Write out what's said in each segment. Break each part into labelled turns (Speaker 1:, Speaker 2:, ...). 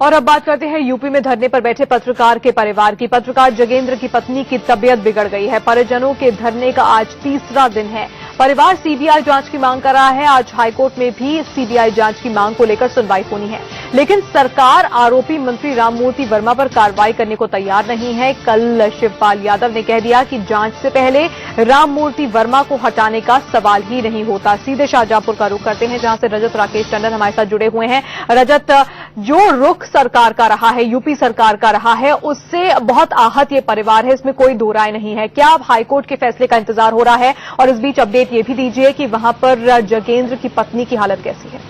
Speaker 1: और अब बात करते हैं यूपी में धरने पर बैठे पत्रकार के परिवार की। पत्रकार जगेंद्र की पत्नी की तबीयत बिगड़ गई है। परिजनों के धरने का आज तीसरा दिन है। परिवार सीबीआई जांच की मांग कर रहा है। आज हाईकोर्ट में भी सीबीआई जांच की मांग को लेकर सुनवाई होनी है, लेकिन सरकार आरोपी मंत्री राममूर्ति वर्मा पर कार्रवाई करने को तैयार नहीं है। कल शिवपाल यादव ने कह दिया कि जांच से पहले राममूर्ति वर्मा को हटाने का सवाल ही नहीं होता। सीधे शाहजहांपुर का रुख करते हैं, जहां से रजत राकेश टंडन हमारे साथ जुड़े हुए हैं। रजत, जो रुख सरकार का रहा है, यूपी सरकार का रहा है, उससे बहुत आहत ये परिवार है, इसमें कोई दो राय नहीं है। क्या अब हाईकोर्ट के फैसले का इंतजार हो रहा है? और इस बीच अपडेट ये भी दीजिए कि वहां पर जगेंद्र की पत्नी की हालत कैसी है?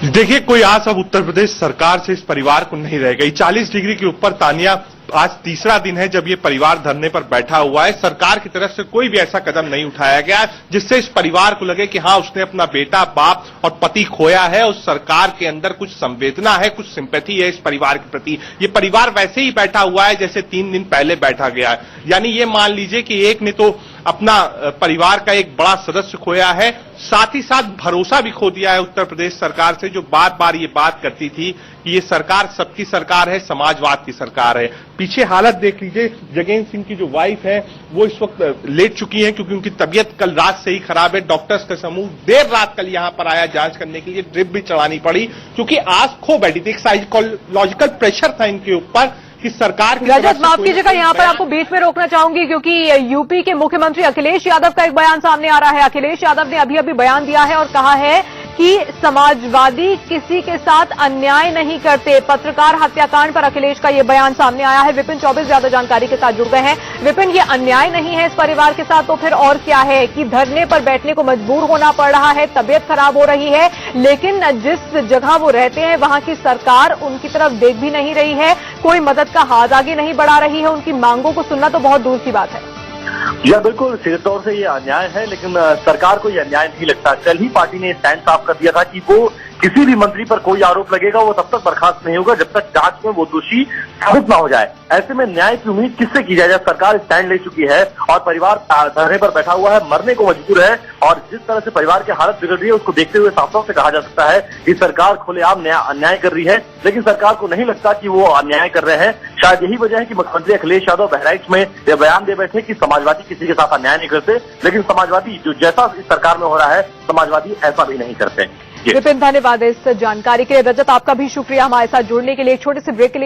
Speaker 2: देखिए, कोई आस अब उत्तर प्रदेश सरकार से इस परिवार को नहीं रह गई। 40 डिग्री के ऊपर तानिया आज तीसरा दिन है जब ये परिवार धरने पर बैठा हुआ है। सरकार की तरफ से कोई भी ऐसा कदम नहीं उठाया गया जिससे इस परिवार को लगे कि हाँ, उसने अपना बेटा, बाप और पति खोया है। उस सरकार के अंदर कुछ संवेदना है, कुछ सिंपैथी है इस परिवार के प्रति। ये परिवार वैसे ही बैठा हुआ है जैसे 3 दिन पहले बैठा गया है। यानी ये मान लीजिए कि एक ने तो अपना परिवार का एक बड़ा सदस्य खोया है, साथ ही साथ भरोसा भी खो दिया है उत्तर प्रदेश सरकार से, जो बार बार ये बात करती थी कि ये सरकार सबकी सरकार है, समाजवाद की सरकार है। पीछे हालत देख लीजिए, जगेंद्र सिंह की जो वाइफ है वो इस वक्त लेट चुकी है क्योंकि उनकी तबीयत कल रात से ही खराब है। डॉक्टर्स का समूह देर रात कल यहां पर आया जांच करने के लिए, ड्रिप भी चढ़ानी पड़ी क्योंकि आस खो बैठी थी। एक साइकोलॉजिकल प्रेशर था इनके ऊपर कि सरकार की
Speaker 1: रजत, माफ कीजिएगा, यहाँ पर आपको बीच में रोकना चाहूंगी क्योंकि यूपी के मुख्यमंत्री अखिलेश यादव का एक बयान सामने आ रहा है। अखिलेश यादव ने अभी अभी बयान दिया है और कहा है कि समाजवादी किसी के साथ अन्याय नहीं करते। पत्रकार हत्याकांड पर अखिलेश का यह बयान सामने आया है। विपिन चौबे ज्यादा जानकारी के साथ जुड़ गए हैं। विपिन, ये अन्याय नहीं है इस परिवार के साथ तो फिर और क्या है कि धरने पर बैठने को मजबूर होना पड़ रहा है, तबीयत खराब हो रही है, लेकिन जिस जगह वो रहते हैं वहां की सरकार उनकी तरफ देख भी नहीं रही है, कोई मदद का हाथ आगे नहीं बढ़ा रही है, उनकी मांगों को सुनना तो बहुत दूर की बात है।
Speaker 3: या बिल्कुल, सीधे तौर से ये अन्याय है, लेकिन सरकार को ये अन्याय नहीं लगता। कल ही पार्टी ने स्टैंड साफ कर दिया था कि वो किसी भी मंत्री पर कोई आरोप लगेगा वो तब तक बर्खास्त नहीं होगा जब तक जांच में वो दोषी साबित ना हो जाए। ऐसे में न्याय की उम्मीद किससे की जाए जब सरकार स्टैंड ले चुकी है और परिवार धरने पर बैठा हुआ है, मरने को मजबूर है। और जिस तरह से परिवार की हालत बिगड़ रही है उसको देखते हुए साफ तौर से कहा जा सकता है कि सरकार खुलेआम अन्याय कर रही है, लेकिन सरकार को नहीं लगता कि वो अन्याय कर रहे हैं। शायद यही वजह है कि मुख्यमंत्री अखिलेश यादव बहराइच में यह बयान दे बैठे कि समाजवादी किसी के साथ अन्याय नहीं करते, लेकिन समाजवादी जो जैसा इस सरकार में हो रहा है, समाजवादी ऐसा भी नहीं करते।
Speaker 1: विपिन, धन्यवाद इस जानकारी के लिए। रजत, आपका भी शुक्रिया हमारे साथ जुड़ने के लिए। एक छोटे से ब्रेक के लिए